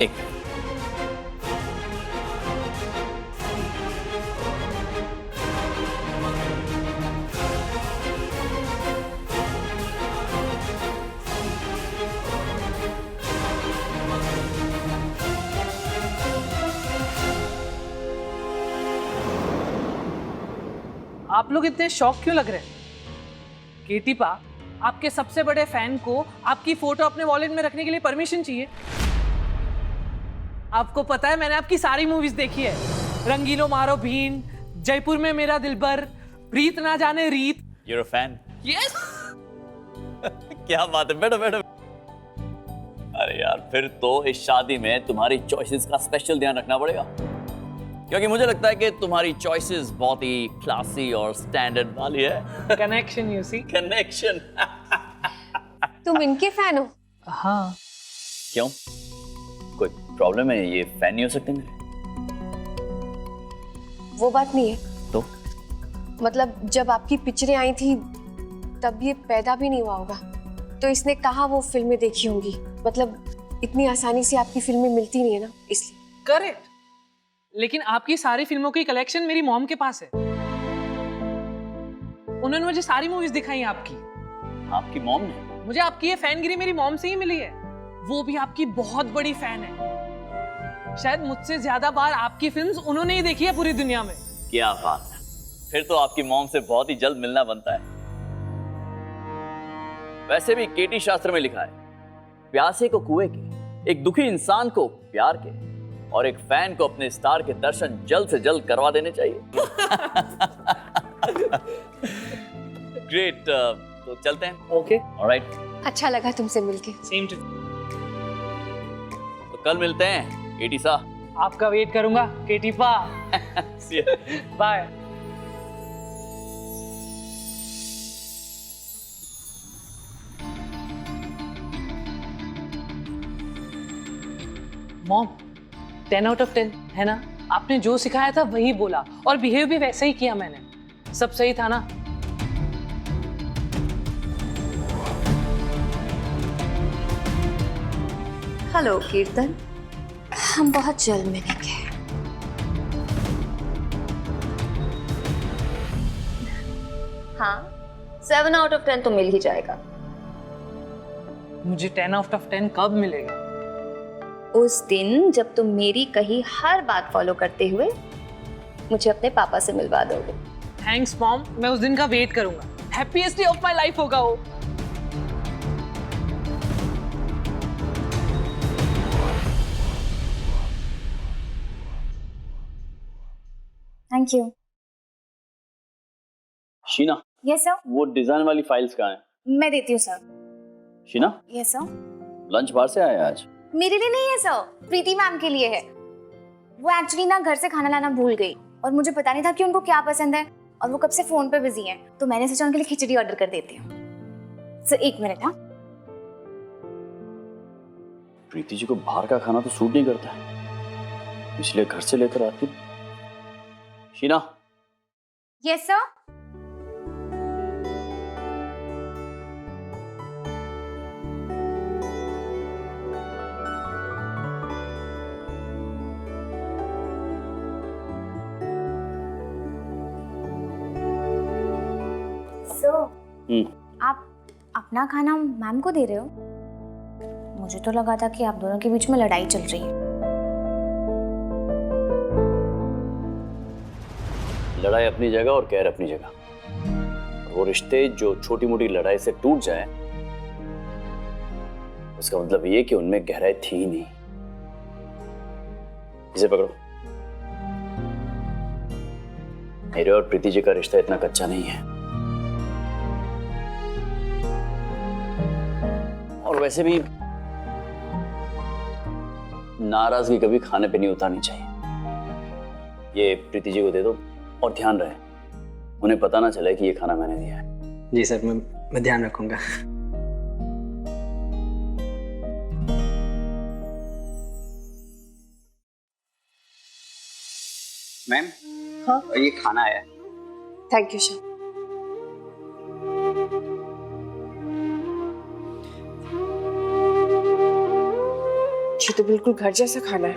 एक आप लोग इतने शॉक क्यों लग रहे हैं? केटीपा, आपके सबसे बड़े फैन को आपकी फोटो अपने वॉलेट में रखने के लिए परमिशन चाहिए। आपको पता है मैंने आपकी सारी मूवीज देखी है, रंगीलो मारो भीन, जयपुर में मेरा दिलबर, प्रीत ना जाने रीत। You're a fan? यस। क्या बात है, बैठो बैठो। अरे यार, फिर तो इस शादी में तुम्हारी चॉइसेस का स्पेशल ध्यान रखना पड़ेगा, क्योंकि मुझे लगता है कि तुम्हारी चॉइसेस बहुत ही क्लासी और स्टैंडर्ड वाली है। Connection, you see. कनेक्शन। तुम इनके फैन हो? हाँ। क्यों, कोई प्रॉब्लम है? ये फैन नहीं हो सकते मेरे? वो बात नहीं है। तो मतलब जब आपकी पिक्चरें आई थी तब ये पैदा भी नहीं हुआ होगा, तो इसने कहा वो फिल्में देखी होंगी। मतलब इतनी आसानी से आपकी फिल्में मिलती नहीं है ना, इसलिए। करेक्ट, लेकिन आपकी सारी फिल्मों की कलेक्शन मेरी मॉम के पास है। उन्होंने मुझे सारी मूवीज दिखाई आपकी। आपकी मॉम ने? मुझे आपकी ये फैनगिरी मेरी मॉम से ही मिली है। वो भी आपकी बहुत बड़ी फैन है। शायद मुझसे ज्यादा बार आपकी फिल्म्स उन्होंने ही देखी है पूरी दुनिया में। क्या बात है, फिर तो आपकी मॉम से बहुत ही जल्द मिलना बनता है। वैसे भी केटी शास्त्र में लिखा है, प्यासे को कुएं के, एक दुखी इंसान को प्यार के, और एक फैन को अपने स्टार के दर्शन जल्द से जल्द करवा देने चाहिए। ग्रेट, तो चलते हैं। Okay, alright. अच्छा लगा तुमसे मिलके। Same too. तो कल मिलते हैं केटी सा। आपका वेट करूंगा केटीपा। बाय। मॉम, 10 आउट ऑफ 10 है ना? आपने जो सिखाया था वही बोला, और बिहेव भी वैसे ही किया मैंने। सब सही था ना? हेलो कीर्तन, हम बहुत जल्द मिलेंगे। हाँ, 7 आउट ऑफ 10 तो मिल ही जाएगा। मुझे 10 आउट ऑफ 10 कब मिलेगा? उस दिन जब तुम मेरी कही हर बात फॉलो करते हुए मुझे अपने पापा से मिलवा दोगे। थैंक्स मॉम, मैं उस दिन का वेट करूंगा। Happiest day of my life होगा वो। Thank you. Sheena, yes sir. वो डिजाइन वाली फाइल्स कहाँ हैं? मैं देती हूँ sir. Sheena, yes sir. Lunch बाहर से आया आज? मेरे लिए नहीं है सर, प्रीति मैम के लिए है। वो एक्चुअली ना घर से खाना लाना भूल गई, और मुझे पता नहीं था कि उनको क्या पसंद है, और वो कब से फोन पे बिजी हैं, तो मैंने सोचा उनके लिए खिचड़ी ऑर्डर कर देती हूँ। Sir 1 minute. हाँ, प्रीति जी को बाहर का खाना तो सूट नहीं करता है, इसलिए घर से लेकर आती। शीना। Yes sir. आप अपना खाना मैम को दे रहे हो? मुझे तो लगा था कि आप दोनों के बीच में लड़ाई चल रही है। लड़ाई अपनी जगह और कहर अपनी जगह। वो रिश्ते जो छोटी मोटी लड़ाई से टूट जाए, उसका मतलब ये कि उनमें गहराई थी ही नहीं। इसे पकड़ो। मेरे और प्रीति जी का रिश्ता इतना कच्चा नहीं है, और वैसे भी नाराजगी कभी खाने पे नहीं उतारनी चाहिए। ये प्रीति जी को दे दो, और ध्यान रहे उन्हें पता ना चले कि ये खाना मैंने दिया है। जी सर, मैं ध्यान रखूंगा। मैम, हाँ, ये खाना आया है। Thank you sir. मुझे तो बिल्कुल घर जैसा खाना है।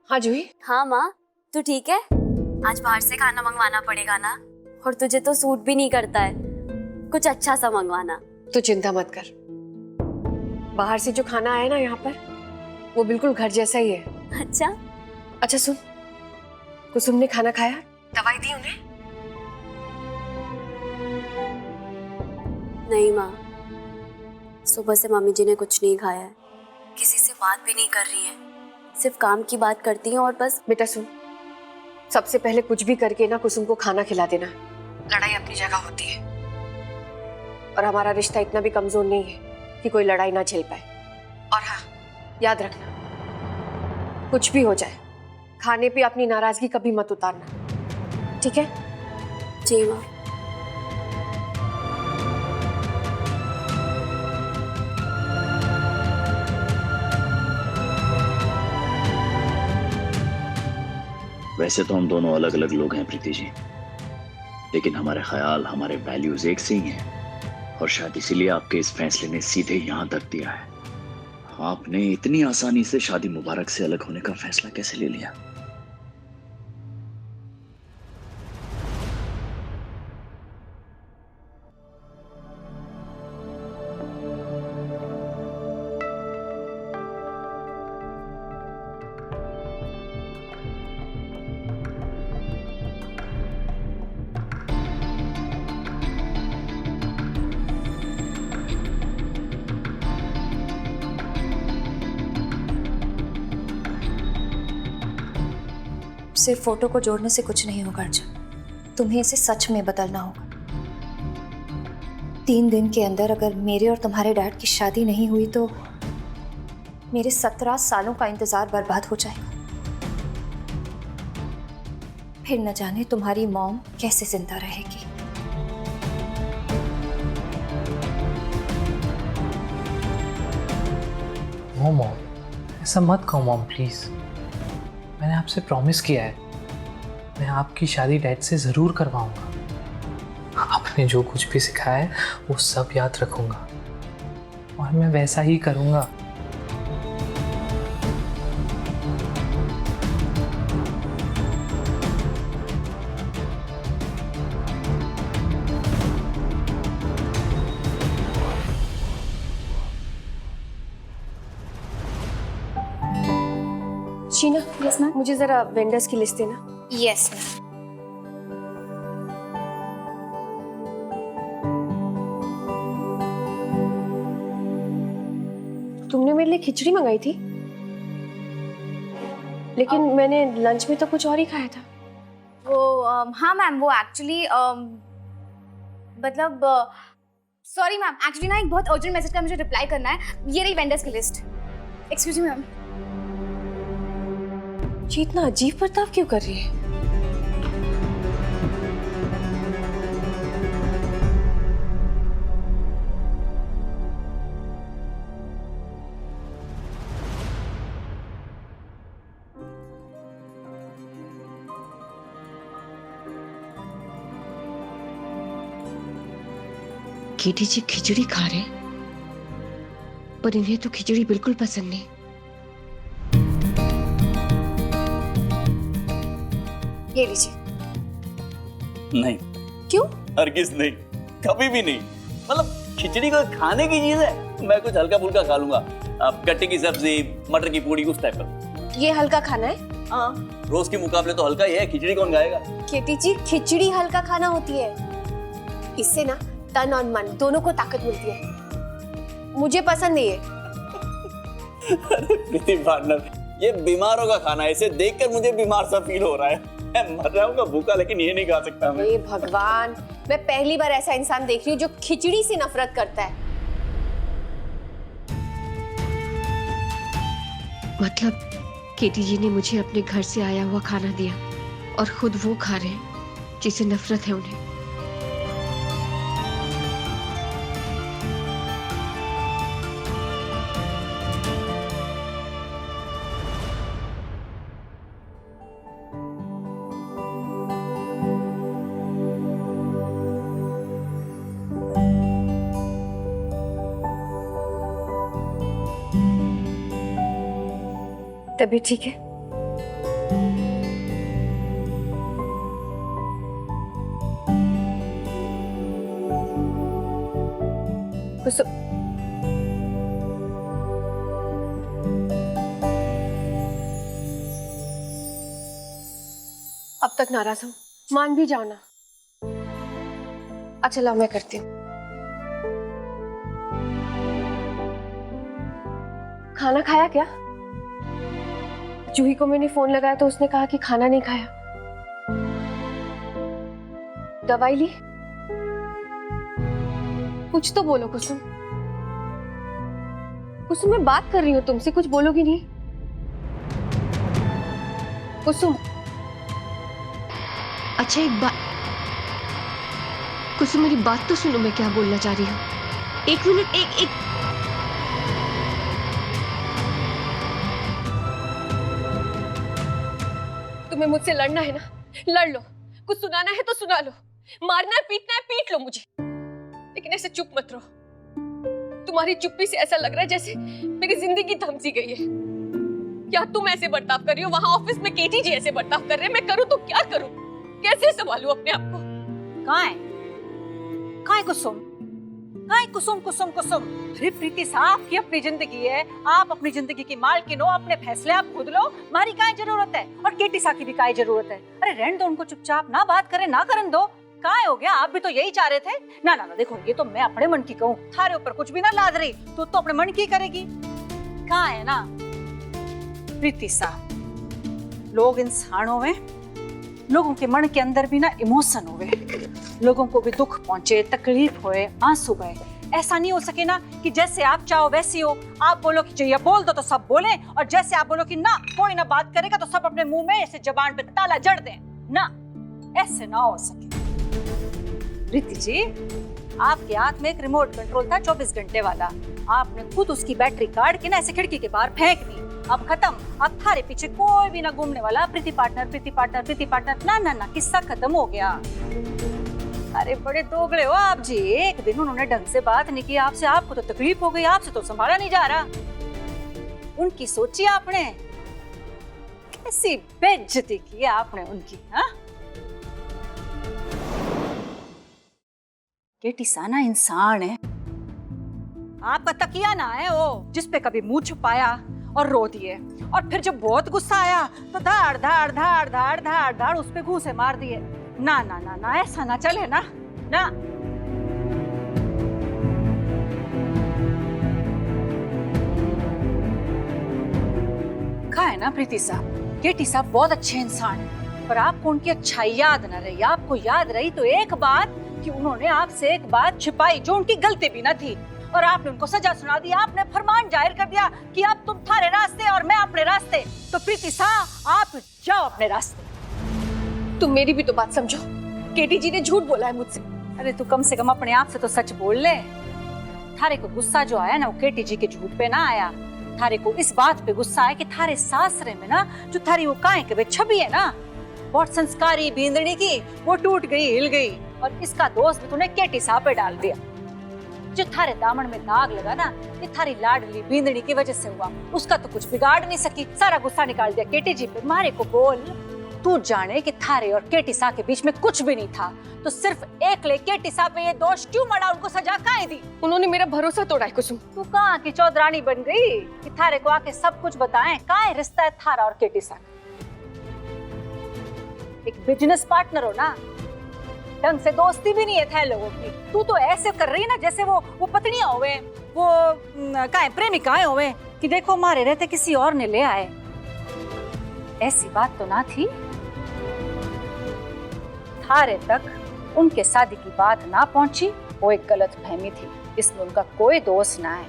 हाँ जूही। हाँ माँ, तू ठीक है? आज बाहर से खाना मंगवाना पड़ेगा ना, और तुझे तो सूट भी नहीं करता है। कुछ अच्छा सा मंगवाना। तू चिंता मत कर, बाहर से जो खाना आया ना यहाँ पर वो बिल्कुल घर जैसा ही है। अच्छा? अच्छा सुन, कुसुम ने खाना खाया, दवाई दी उन्हें? नहीं माँ, सुबह से मम्मी जी ने कुछ नहीं खाया है, किसी से बात भी नहीं कर रही है, सिर्फ काम की बात करती हैं और बस। बेटा सुन, सबसे पहले कुछ भी करके ना कुसुम को खाना खिला देना। लड़ाई अपनी जगह होती है और हमारा रिश्ता इतना भी कमजोर नहीं है कि कोई लड़ाई ना झेल पाए। और हाँ, याद रखना, कुछ भी हो जाए खाने पे अपनी नाराजगी कभी मत उतारना, ठीक है? जी माँ। वैसे तो हम दोनों अलग अलग लोग हैं प्रीति जी, लेकिन हमारे ख्याल, हमारे वैल्यूज एक से ही हैं, और शायद इसीलिए आपके इस फैसले ने सीधे यहाँ तक दिया है। आपने इतनी आसानी से शादी मुबारक से अलग होने का फैसला कैसे ले लिया? सिर्फ फोटो को जोड़ने से कुछ नहीं होगा अर्जुन, तुम्हें इसे सच में बदलना होगा। 3 दिन के अंदर अगर मेरे और तुम्हारे डैड की शादी नहीं हुई तो मेरे 17 सालों का इंतजार बर्बाद हो जाएगा। फिर न जाने तुम्हारी मॉम कैसे जिंदा रहेगी। मॉम, ऐसा मत कहो मॉम प्लीज। मैंने आपसे प्रॉमिस किया है, मैं आपकी शादी डैड से जरूर करवाऊंगा। आपने जो कुछ भी सिखाया है वो सब याद रखूंगा और मैं वैसा ही करूंगा। Sheena, yes ma'am. मुझे जरा वेंडर्स की लिस्ट देना। Yes ma'am. तुमने मेरे लिए खिचड़ी मंगाई थी, लेकिन मैंने लंच में तो कुछ और ही खाया था। वो हाँ मैम, वो एक्चुअली मतलब सॉरी मैम, एक्चुअली ना एक बहुत अर्जेंट मैसेज का मुझे रिप्लाई करना है। ये रही वेंडर्स की लिस्ट। Excuse me ma'am. ये इतना अजीब बर्ताव क्यों कर रही है? केटी जी खिचड़ी खा रहे, पर इन्हें तो खिचड़ी बिल्कुल पसंद नहीं। ये लीजिए। नहीं, क्यों? हरगिज नहीं, कभी भी नहीं। मतलब खिचड़ी को खाने की चीज है, मैं कुछ हल्का फुल्का खा लूंगा। अब गट्टे की सब्जी, मटर की पूड़ी, उस टाइप का। ये हल्का खाना है? हाँ, रोज के मुकाबले तो हल्का ही है। खिचड़ी कौन खाएगा? केटी जी, खिचड़ी हल्का खाना होती है, इससे ना तन और मन दोनों को ताकत मिलती है। मुझे पसंद नहीं है। प्रीति पार्टनर, ये बीमारों का खाना है, इसे देखकर मुझे बीमार सा फील हो रहा है। मैं मर रहा हूँ भूखा, लेकिन ये नहीं खा सकता मैं। हे भगवान, मैं पहली बार ऐसा इंसान देख रही हूँ जो खिचड़ी से नफरत करता है। मतलब केटी जी ने मुझे अपने घर से आया हुआ खाना दिया और खुद वो खा रहे हैं जिसे नफरत है उन्हें। तबीयत ठीक है? कुसुम, अब तक नाराज हूं, मान भी जाओ ना। अच्छा लाओ मैं करती हूँ। खाना खाया क्या? जूही को मैंने फोन लगाया तो उसने कहा कि खाना नहीं खाया। दवाई ली? कुछ तो बोलो कुसुम। कुसुम मैं बात कर रही हूँ तुमसे, कुछ बोलोगी नहीं? कुसुम। अच्छा एक बात, कुसुम मेरी बात तो सुनो, मैं क्या बोलना चाह रही हूँ। एक मिनट, एक तुम्हें मुझसे लड़ना है ना, लड़ लो। कुछ सुनाना है तो सुना लो, मारना है पीटना है पीट लो मुझे, लेकिन ऐसे चुप मत रहो। तुम्हारी चुप्पी से ऐसा लग रहा है जैसे मेरी जिंदगी थम सी गई है। क्या तुम ऐसे बर्ताव कर रही हो? वहां ऑफिस में केटी जी ऐसे बर्ताव कर रहे हैं, मैं करूं तो क्या करूं? कैसे संभालूं अपने आप को? कहाँ है? कहाँ है कुसुम? कहाँ है कुसुम? कुसुम कुसुम। अरे प्रीति साहब की अपनी जिंदगी है, आप अपनी जिंदगी की मालकिन हो, अपने फैसले आप खुद लो। हमारी क्या जरूरत है? और केटी सा की भी क्या जरूरत है? अरे रहने दो उनको, चुपचाप ना बात करें, ना करन दो। कहाँ हो गया? आप भी तो यही चाह रहे थे ना। ना ना देखो, ये तो मैं अपने मन की कहूँ, थारे ऊपर कुछ भी ना लाद रही, तो अपने मन की करेगी। कहाँ है ना प्रीति साहब, लोग इंसान होवे, लोगों के मन के अंदर भी ना इमोशन होवे, लोगों को भी दुख पहुंचे, तकलीफ होए, आंसू बहे। ऐसा नहीं हो सके ना कि जैसे आप चाहो वैसी हो। आप बोलो कि चाहिए बोल दो तो सब बोले, और जैसे आप बोलो कि ना कोई ना बात करेगा तो सब अपने मुंह में ऐसे जबान पे ताला जड़ दें ना। ऐसे ना हो सके। प्रीति जी, आपके हाथ में एक रिमोट कंट्रोल था 24 घंटे वाला, आपने खुद उसकी बैटरी काट के ना ऐसे खिड़की के बाहर फेंक दी। अब खत्म, अब थारे पीछे कोई भी ना घूमने वाला। प्रीति पार्टनर प्रीति पार्टनर प्रीति पार्टनर, ना ना ना, किस्सा खत्म हो गया। अरे बड़े दोगले हो आप जी। एक दिन उन्होंने ढंग से बात नहीं की आपसे, आपको तो तकलीफ हो गई, आपसे तो संभाला नहीं जा रहा। उनकी सोची आपने, कैसी बेइज्जती की आपने उनकी। हाँ, केटी साना इंसान है, आपका तकिया ना है वो जिसपे कभी मुंह छुपाया और रो दिए, और फिर जब बहुत गुस्सा आया तो धाड़ धाड़ धाड़ धाड़ धाड़ धाड़ उस पे घूंसे मार दिए। ना ना ना ना, ऐसा ना चले ना ना। कहा है ना प्रीति साहब, केटी साहब बहुत अच्छे इंसान है, पर आपको उनकी अच्छाई याद ना रही। आपको याद रही तो एक बात कि उन्होंने आपसे एक बात छिपाई जो उनकी गलती भी ना थी, और आपने उनको सजा सुना दी। आपने फरमान जाहिर कर दिया कि अब तुम थारे रास्ते और मैं अपने रास्ते। तो प्रीति साहब आप जाओ अपने रास्ते। तुम मेरी भी तो बात समझो, केटी जी ने झूठ बोला है मुझसे। अरे तू कम से कम अपने आप से तो सच बोल ले। थारे को गुस्सा जो आया ना वो केटी जी के झूठ पे ना आया, थारे को इस बात पे गुस्सा आया कि थारे सासरे में ना जो थारी वो काहे के छवि है ना, बहुत संस्कारी बींदड़ी की, वो टूट गई, हिल गई, और इसका दोष भी तूने केटी साहब पे डाल दिया। जो थारे दामन में दाग लगा ना, ये थारी लाडली बींदड़ी की वजह से हुआ। उसका तो कुछ बिगाड़ नहीं सकी, सारा गुस्सा निकाल दिया केटी जी पे। मारे को बोल, तू जाने कि थारे और केटी सा के बीच में कुछ भी नहीं था, तो सिर्फ एक ले केटी सा पे ये दोष क्यों मड़ा? उनको सजा काहे दी? उन्होंने मेरा भरोसा तोड़ा है कुसुम। तू कहाँ की चौधरानी बन गई कि थारे को आके सब कुछ बताएं? काहे रिश्ता है थारा और केटी सा? एक बिजनेस पार्टनर हो ना, ढंग से दोस्ती भी नहीं है थे लोगों की। तू तो ऐसे कर रही है ना जैसे वो पत्नियां होवे, वो काहे प्रेमिकाएं होवे कि देखो मारे रहते किसी और ने ले आए। ऐसी बात तो ना थी। थारे तक उनके शादी की बात ना पहुंची, वो एक गलत फहमी थी, इसमें उनका कोई दोष ना है।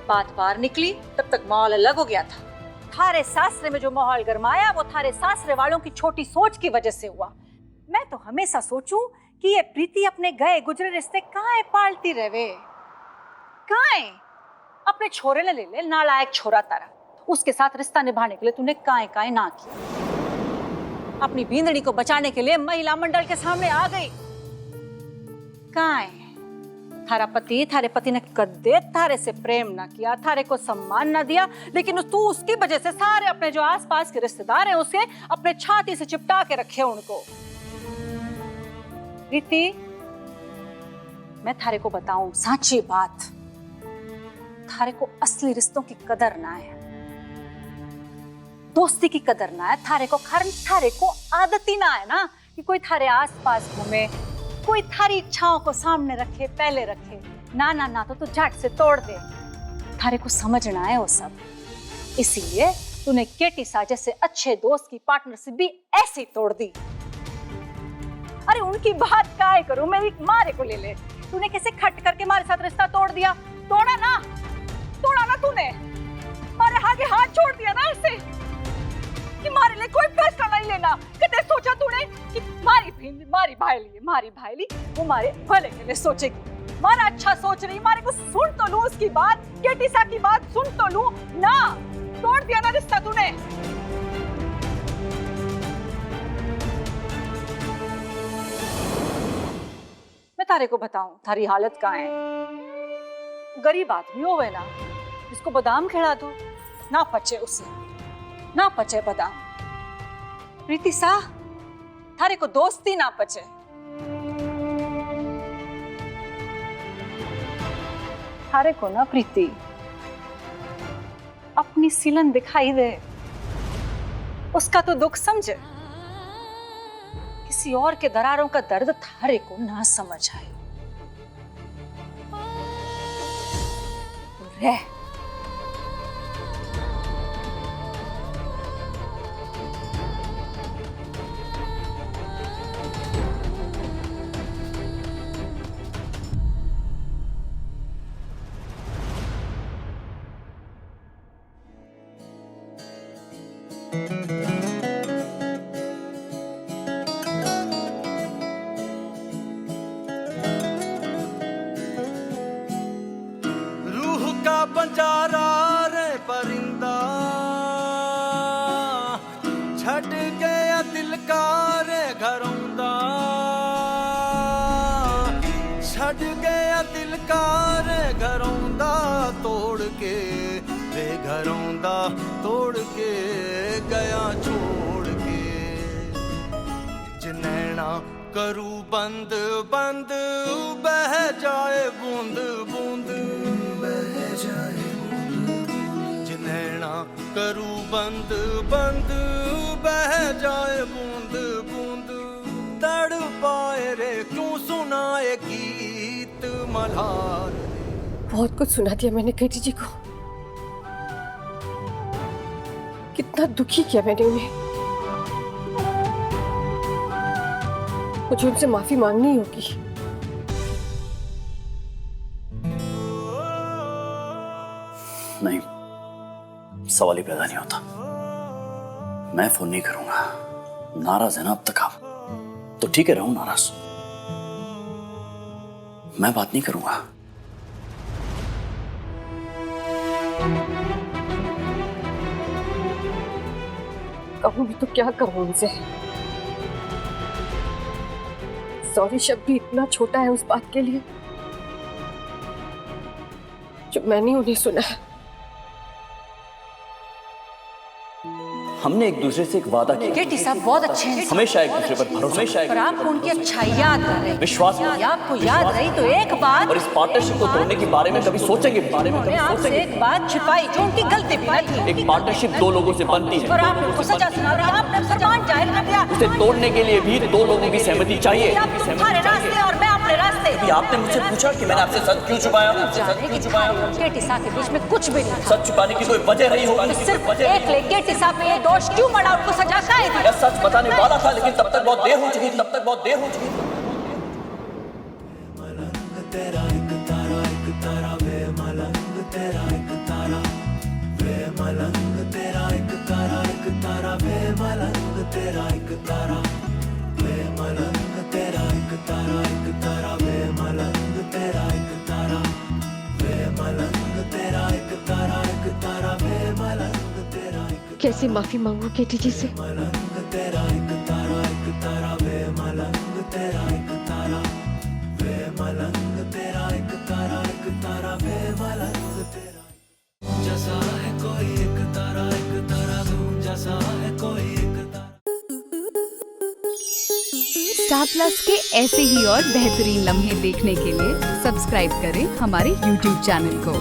बात बाहर निकली तब तक माहौल अलग हो गया था। थारे सासरे में जो माहौल गरमाया वो थारे सासरे वालों की छोटी सोच की वजह से हुआ। मैं तो हमेशा सोचूं कि ये प्रीति अपने गए गुजरे रिश्ते काहे पालती रहे? काहे अपने छोरे ले ले नालायक छोरा तारा, उसके साथ रिश्ता निभाने के लिए तूने काहे काहे ना किया? अपनी बींदड़ी को बचाने के लिए महिला मंडल के सामने आ गई। काहे थारे पति ने कदे थारे से प्रेम ना किया, थारे को सम्मान ना दिया, लेकिन तू उसकी वजह से सारे अपने जो आसपास के रिश्तेदार हैं उसके अपने छाती से चिपटा के रखे उनको। प्रीति, मैं थारे को बताऊं सच्ची बात, थारे को असली रिश्तों की कदर ना है, दोस्ती की कदर ना है थारे को, कारण थारे को आदत ही ना है ना कि कोई थारे आसपास घूमे, कोई थारी इच्छाओं को सामने रखे, पहले रखे। ना ना ना तो झट से तोड़ दे। थारे को समझना है वो सब, इसीलिए तूने केटी सा जैसे अच्छे दोस्त की पार्टनरशिप भी ऐसे ही तोड़ दी। अरे उनकी बात काय करूं, मेरी मारे को ले ले, तूने कैसे खट करके हमारे साथ रिश्ता तोड़ दिया। तोड़ा ना तूने, मारे आगे हाथ छोड़ दिया ना उससे कि मारे लिए कोई फैसला नहीं लेना। कदे सोचा तूने कि मारी भाईली वो मारे भले के लिए सोचेगी, मारा अच्छा सोच रही, मारे को सुन तो लूं उसकी बात, केटीसा की बात सुन तो लूं ना। तोड़ दिया ना रिश्ता तूने। मैं तारे को बताऊं थारी हालत कहाँ है। गरीब आदमी हो ना, इसको बादाम खिला दो ना पचे, उसे ना पचे बादाम। प्रीति सा, थारे को दोस्ती ना पचे। थारे को ना प्रीति अपनी सिलन दिखाई दे, उसका तो दुख समझे, किसी और के दरारों का दर्द थारे को ना समझ आए। रह बंजारा रे परिंदा, छड़ गया दिल का रे घरों दा, छड़ गया दिल का रे घरों दा, तोड़ के रे घरों दा, तोड़ के गया छोड़ के। जनैना करूं बंद बंद, बह जाए बूंद बूंद, बह जाए जनैना करूं बंद बंद, बह जाए बूंद बूंद। तड़ पाए रे क्यों सुनाए गीत मल्हार। बहुत कुछ सुना दिया मैंने केटी जी को, कितना दुखी किया मैंने उन्हें। मुझे उनसे माफी मांगनी होगी। नहीं, सवाल ही पैदा नहीं होता। मैं फोन नहीं करूंगा। नाराज है ना अब तक आप, तो ठीक है, रहूं नाराज, मैं बात नहीं करूंगा। कहूं भी तो क्या कहूं उनसे। सॉरी शब्द भी इतना छोटा है उस बात के लिए जो मैंने उन्हें सुना है। हमने एक दूसरे से एक वादा किया। केटी साहब बहुत अच्छे हैं, हमेशा एक दूसरे पर भरोसा, पर आप उनकी अच्छाई याद कर रहे, विश्वास, आपको याद रही तो एक बात, और इस पार्टनरशिप को तोड़ने के बारे में कभी सोचेंगे, आपसे एक बात छिपाई जो उनकी गलती भी नहीं थी। एक पार्टनरशिप दो लोगों से बनती है, और आपने उनको सजा सुना और आपने फरमान जाहिर कर दिया। उसे तोड़ने के लिए भी दो लोगों की सहमति चाहिए। तुम्हारे रास्ते और मैं अपने रास्ते। अभी आपने मुझसे पूछा कि मैंने आपसे सच क्यों छुपाया? केटी साहब के बीच में कुछ भी नहीं था। सच छुपाने की कोई वजह नहीं होगी, सिर्फ एक ले केटी साहब ने ये दोष क्यों मढ़ा, उनको सजा काहे दी? मैं सच बताने वाला था, लेकिन तब तक बहुत देर हो चुकी थी, मलंग तेरा एक तारा वे मलंग तेरा एक तारा वे मलंग तेरा एक तारा वे मलंग तेरा एक तारा वे मलंग तेरा एक तारा वे मलंग तेरा एक तारा वे मलंग तेरा एक तारा वे मलंग तेरा एक। कैसे माफी मांगू केटी जी से? मलंग तेरा एक तारा वे मलंग तेरा एक तारा वे मलंग तेरा एक तारा वे मलंग तेरा जैसा है कोई एक तारा धूम जैसा है कोई एक तारा। स्टार प्लस के ऐसे ही और बेहतरीन लम्हे देखने के लिए सब्सक्राइब करें हमारे YouTube चैनल को।